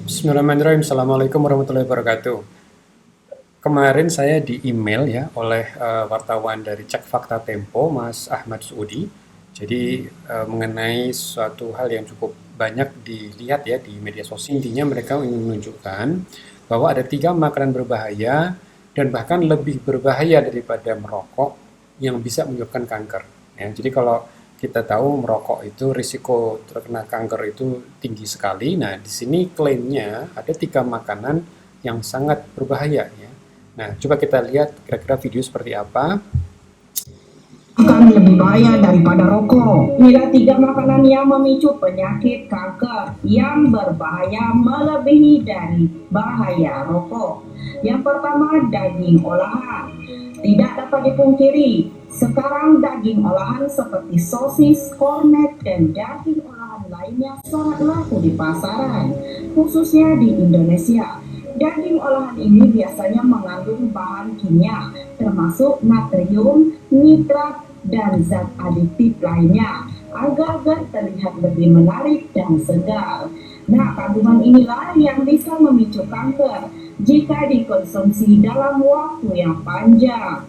Bismillahirrahmanirrahim. Assalamualaikum warahmatullahi wabarakatuh. Kemarin saya di email ya oleh wartawan dari Cek Fakta Tempo, Mas Ahmad Suudi. Jadi mengenai suatu hal yang cukup banyak dilihat ya di media sosial. Intinya mereka ingin menunjukkan bahwa ada 3 makanan berbahaya dan bahkan lebih berbahaya daripada merokok yang bisa menyebabkan kanker. Ya, jadi kalau kita tahu merokok itu risiko terkena kanker itu tinggi sekali. Nah, di sini klaimnya ada 3 makanan yang sangat berbahaya ya. Nah, coba kita lihat kira-kira video seperti apa. Akan lebih bahaya daripada rokok. Inilah 3 makanan yang memicu penyakit kanker yang berbahaya melebihi dari bahaya rokok. Yang pertama, daging olahan. Tidak dapat dipungkiri, sekarang daging olahan seperti sosis, kornet, dan daging olahan lainnya sangat laku di pasaran, khususnya di Indonesia. Daging olahan ini biasanya mengandung bahan kimia, termasuk natrium, nitrat, dan zat aditif lainnya, agar terlihat lebih menarik dan segar. Nah, kandungan inilah yang bisa memicu kanker jika dikonsumsi dalam waktu yang panjang.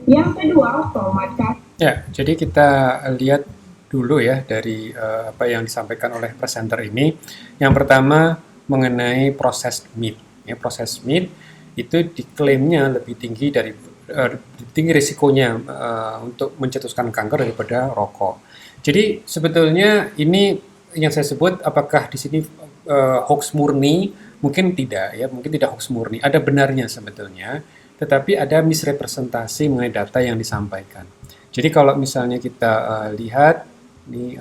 Yang kedua, tomat kacang. Ya, jadi kita lihat dulu ya dari apa yang disampaikan oleh presenter ini. Yang pertama mengenai proses meat. Ya, proses meat itu diklaimnya lebih tinggi dari tinggi risikonya untuk mencetuskan kanker daripada rokok. Jadi sebetulnya ini yang saya sebut apakah di sini hoax murni? Mungkin tidak ya, mungkin tidak hoax murni. Ada benarnya sebetulnya, tetapi ada misrepresentasi mengenai data yang disampaikan. Jadi kalau misalnya kita lihat ini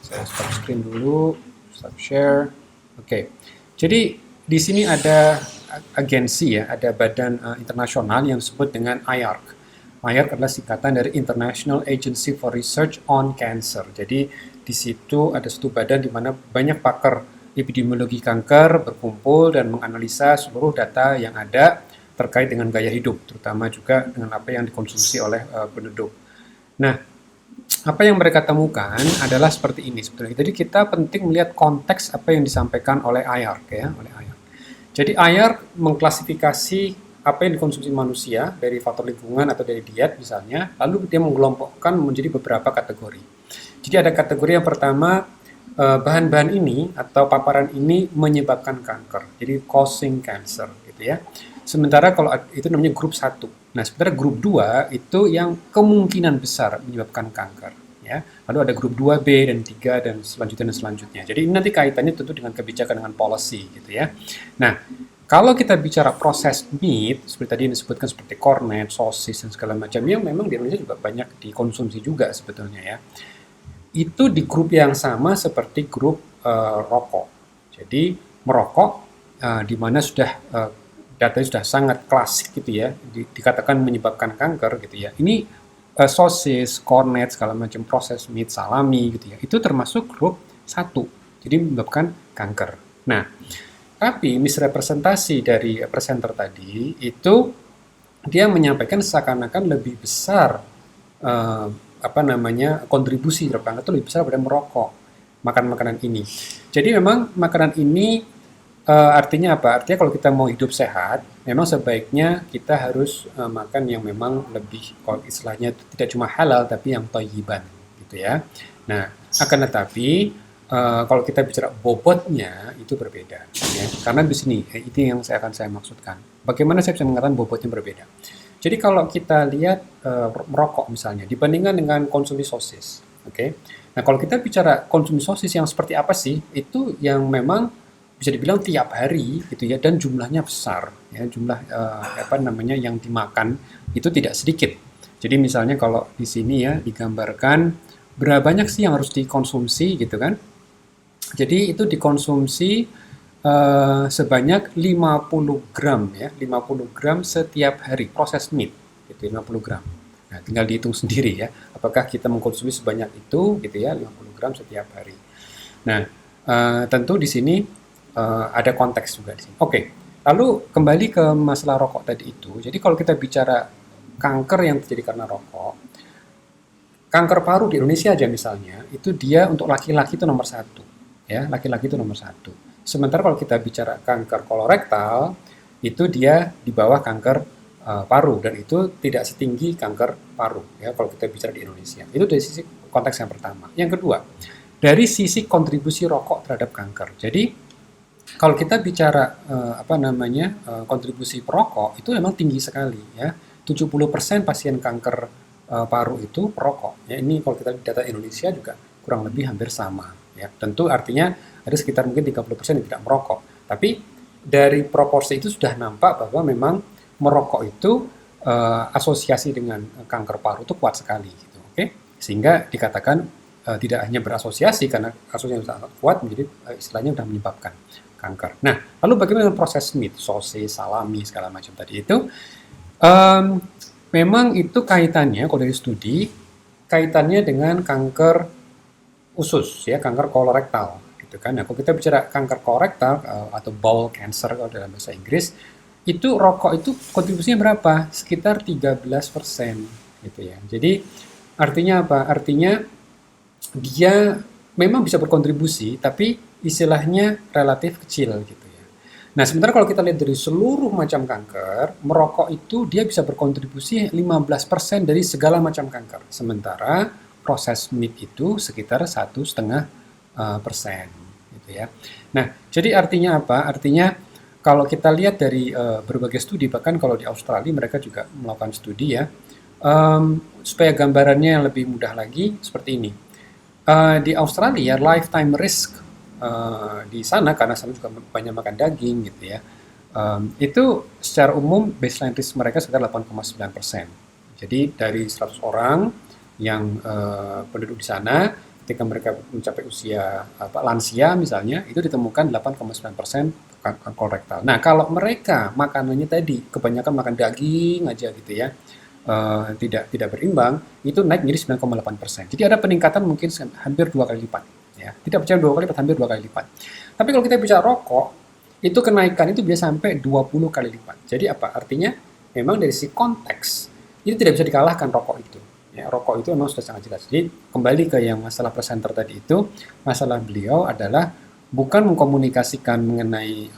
saya stop screen dulu, stop share. Oke. Jadi di sini ada agensi ya, ada badan internasional yang disebut dengan IARC. IARC adalah singkatan dari International Agency for Research on Cancer. Jadi di situ ada satu badan di mana banyak pakar epidemiologi kanker berkumpul dan menganalisa seluruh data yang ada terkait dengan gaya hidup, terutama juga dengan apa yang dikonsumsi oleh penduduk. Nah, apa yang mereka temukan adalah seperti ini sebetulnya. Jadi kita penting melihat konteks apa yang disampaikan oleh IARC ya, oleh IARC. Jadi IARC mengklasifikasi apa yang dikonsumsi manusia dari faktor lingkungan atau dari diet misalnya, lalu dia mengelompokkan menjadi beberapa kategori. Jadi ada kategori yang pertama, bahan-bahan ini atau paparan ini menyebabkan kanker, jadi causing cancer gitu ya. Sementara kalau itu namanya grup 1. Nah, sementara grup 2 itu yang kemungkinan besar menyebabkan kanker ya. Lalu ada grup 2B dan 3 dan selanjutnya. Jadi ini nanti kaitannya tentu dengan kebijakan dengan policy gitu ya. Nah, kalau kita bicara proses meat, seperti tadi yang disebutkan seperti kornet, sosis, dan segala macam, yang memang di Indonesia juga banyak dikonsumsi juga sebetulnya ya. Itu di grup yang sama seperti grup rokok. Jadi merokok di mana sudah datanya sudah sangat klasik gitu ya, dikatakan menyebabkan kanker gitu ya. Ini sosis, kornet, segala macam proses meat, salami gitu ya. Itu termasuk grup 1. Jadi menyebabkan kanker. Nah, tapi misrepresentasi dari presenter tadi itu dia menyampaikan seakan-akan lebih besar eh, apa namanya kontribusi terhadap kanker itu lebih besar daripada merokok makan makanan ini. Jadi memang makanan ini artinya apa? Artinya kalau kita mau hidup sehat, memang sebaiknya kita harus makan yang memang lebih, kalau istilahnya tidak cuma halal tapi yang thayyiban gitu ya. Nah, akan tetapi kalau kita bicara bobotnya itu berbeda ya. Karena di sini itu yang saya maksudkan. Bagaimana saya bisa mengatakan bobotnya berbeda? Jadi kalau kita lihat merokok misalnya dibandingkan dengan konsumsi sosis, oke. Nah, kalau kita bicara konsumsi sosis yang seperti apa sih? Itu yang memang bisa dibilang tiap hari gitu ya, dan jumlahnya besar ya, jumlah apa namanya yang dimakan itu tidak sedikit. Jadi misalnya kalau di sini ya digambarkan berapa banyak sih yang harus dikonsumsi gitu kan. Jadi itu dikonsumsi sebanyak 50 gram ya, 50 gram setiap hari proses meat gitu, 50 gram. Nah, tinggal dihitung sendiri ya, apakah kita mengkonsumsi sebanyak itu gitu ya, 50 gram setiap hari. Nah, tentu di sini ada konteks juga di sini. Oke, lalu kembali ke masalah rokok tadi itu. Jadi kalau kita bicara kanker yang terjadi karena rokok, kanker paru di Indonesia aja misalnya, itu dia untuk laki-laki itu nomor 1. Ya, laki-laki itu nomor 1. Sementara kalau kita bicara kanker kolorektal, itu dia di bawah kanker paru dan itu tidak setinggi kanker paru ya kalau kita bicara di Indonesia. Itu dari sisi konteks yang pertama. Yang kedua, dari sisi kontribusi rokok terhadap kanker. Jadi kalau kita bicara kontribusi perokok itu memang tinggi sekali ya. 70% pasien kanker paru itu perokok. Ya, ini kalau kita data Indonesia juga kurang lebih hampir sama ya. Tentu artinya ada sekitar mungkin 30% yang tidak merokok. Tapi dari proporsi itu sudah nampak bahwa memang merokok itu asosiasi dengan kanker paru itu kuat sekali gitu. Oke? Sehingga dikatakan tidak hanya berasosiasi karena asosiasi yang sangat kuat menjadi istilahnya sudah menyebabkan kanker. Nah, lalu bagaimana proses meat, sosis, salami segala macam tadi itu? Memang itu kaitannya kalau dari studi kaitannya dengan kanker usus ya, kanker kolorektal gitu kan. Nah, kalau kita bicara kanker kolorektal atau bowel cancer kalau dalam bahasa Inggris, itu rokok itu kontribusinya berapa? Sekitar 13% gitu ya. Jadi artinya apa? Artinya dia memang bisa berkontribusi, tapi istilahnya relatif kecil gitu ya. Nah, sementara kalau kita lihat dari seluruh macam kanker, merokok itu dia bisa berkontribusi 15% dari segala macam kanker. Sementara proses meat itu sekitar 1,5% gitu ya. Nah, jadi artinya apa? Artinya kalau kita lihat dari berbagai studi, bahkan kalau di Australia mereka juga melakukan studi ya, supaya gambarannya yang lebih mudah lagi seperti ini. Di Australia, lifetime risk di sana, karena sana juga banyak makan daging gitu ya, itu secara umum baseline risk mereka sekitar 8,9%. Jadi dari 100 orang yang penduduk di sana, ketika mereka mencapai usia lansia misalnya, itu ditemukan 8,9% kanker kolorektal. Nah, kalau mereka makanannya tadi kebanyakan makan daging aja gitu ya, tidak berimbang, itu naik menjadi 9,8%. Jadi ada peningkatan mungkin hampir 2 kali lipat. Ya. Tidak bicara 2 kali lipat, hampir 2 kali lipat. Tapi kalau kita bicara rokok, itu kenaikan itu bisa sampai 20 kali lipat. Jadi apa? Artinya memang dari si konteks, itu tidak bisa dikalahkan rokok itu. Ya, rokok itu memang sudah sangat jelas. Jadi kembali ke yang masalah presenter tadi itu, masalah beliau adalah bukan mengkomunikasikan mengenai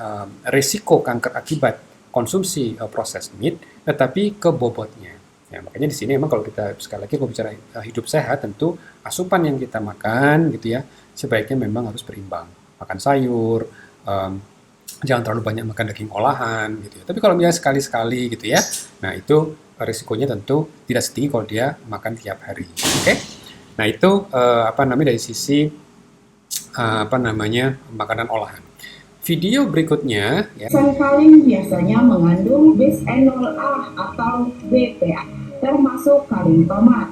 risiko kanker akibat konsumsi proses meat, tetapi ke bobotnya. Ya, makanya di sini memang kalau kita sekali lagi kalau bicara hidup sehat, tentu asupan yang kita makan gitu ya, sebaiknya memang harus berimbang. Makan sayur, jangan terlalu banyak makan daging olahan gitu ya. Tapi kalau misalnya sekali-sekali gitu ya, nah itu risikonya tentu tidak setinggi kalau dia makan tiap hari. Oke? Nah itu dari sisi makanan olahan. Video berikutnya ya. Kaleng biasanya mengandung bisphenol A atau BPA, termasuk kaleng tomat.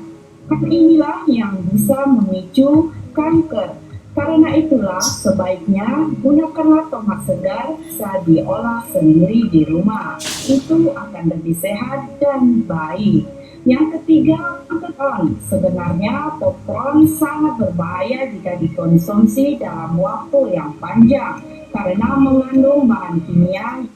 Inilah yang bisa memicu kanker. Karena itulah sebaiknya gunakanlah tomat segar saat diolah sendiri di rumah. Itu akan lebih sehat dan baik. Yang ketiga, popcorn. Sebenarnya popcorn sangat berbahaya jika dikonsumsi dalam waktu yang panjang karena mengandung bahan kimia.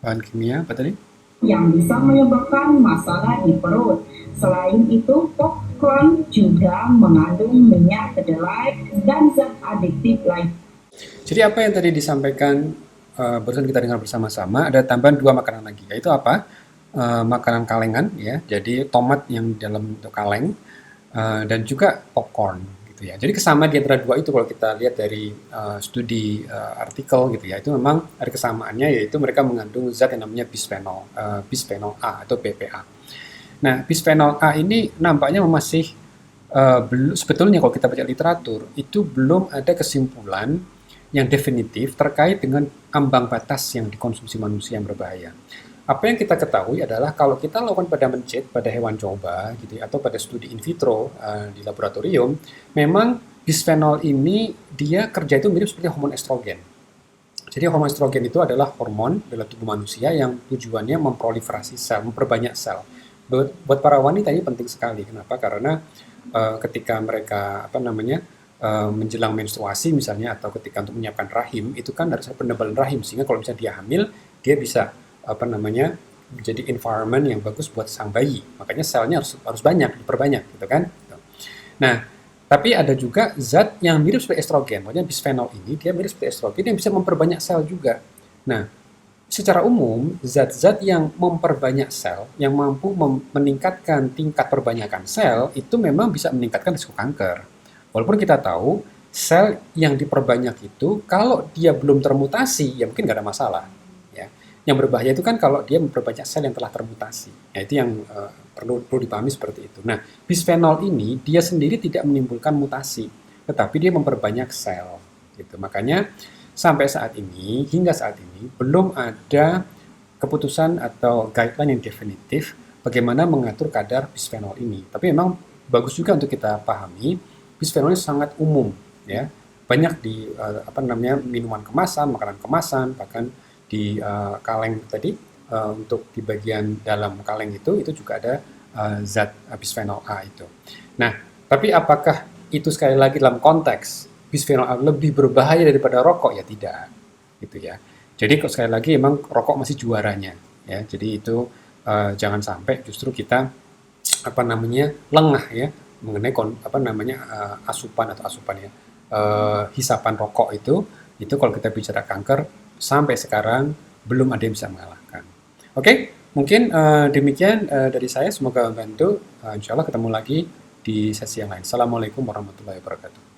Bahan kimia apa tadi? Yang bisa menyebabkan masalah di perut. Selain itu, popcorn juga mengandung minyak kedelai dan zat adiktif lain. Jadi apa yang tadi disampaikan barusan kita dengar bersama-sama, ada tambahan 2 makanan lagi, yaitu apa? Makanan kalengan ya, jadi tomat yang dalam bentuk kaleng dan juga popcorn gitu ya. Jadi kesamaan di antara 2 itu kalau kita lihat dari studi artikel gitu ya, itu memang ada kesamaannya, yaitu mereka mengandung zat yang namanya bisphenol A atau BPA. Nah, bisphenol A ini nampaknya masih sebetulnya kalau kita baca literatur itu belum ada kesimpulan yang definitif terkait dengan ambang batas yang dikonsumsi manusia yang berbahaya. Apa yang kita ketahui adalah kalau kita lakukan pada mencit, pada hewan coba, gitu, atau pada studi in vitro di laboratorium, memang bisphenol ini dia kerja itu mirip seperti hormon estrogen. Jadi hormon estrogen itu adalah hormon dalam tubuh manusia yang tujuannya memproliferasi sel, memperbanyak sel. Buat para wanita ini penting sekali. Kenapa? Karena ketika mereka menjelang menstruasi misalnya, atau ketika untuk menyiapkan rahim, itu kan harus ada penebalan rahim, sehingga kalau misalnya dia hamil, dia bisa menjadi environment yang bagus buat sang bayi. Makanya selnya harus banyak, diperbanyak gitu kan. Nah, Tapi ada juga zat yang mirip seperti estrogen, pokoknya bisphenol ini dia mirip seperti estrogen yang bisa memperbanyak sel juga. Nah, secara umum, zat-zat yang memperbanyak sel, yang mampu meningkatkan tingkat perbanyakan sel, itu memang bisa meningkatkan risiko kanker. Walaupun kita tahu, sel yang diperbanyak itu, kalau dia belum termutasi, ya mungkin nggak ada masalah. Ya. Yang berbahaya itu kan kalau dia memperbanyak sel yang telah termutasi. Ya, itu yang perlu dipahami seperti itu. Nah, bisphenol ini, dia sendiri tidak menimbulkan mutasi, tetapi dia memperbanyak sel. Gitu. Makanya, sampai saat ini, hingga saat ini, belum ada keputusan atau guideline yang definitif bagaimana mengatur kadar bisphenol ini. Tapi memang bagus juga untuk kita pahami, bisphenol ini sangat umum, ya. Banyak di minuman kemasan, makanan kemasan, bahkan di kaleng tadi, untuk di bagian dalam kaleng itu juga ada zat bisphenol A itu. Nah, tapi apakah itu sekali lagi dalam konteks bisphenol A lebih berbahaya daripada rokok? Ya tidak, gitu ya. Jadi sekali lagi emang rokok masih juaranya, ya. Jadi itu jangan sampai justru kita lengah ya mengenai hisapan rokok itu kalau kita bicara kanker sampai sekarang belum ada yang bisa mengalahkan. Oke, mungkin demikian dari saya, semoga membantu. Insya Allah ketemu lagi di sesi yang lain. Assalamualaikum warahmatullahi wabarakatuh.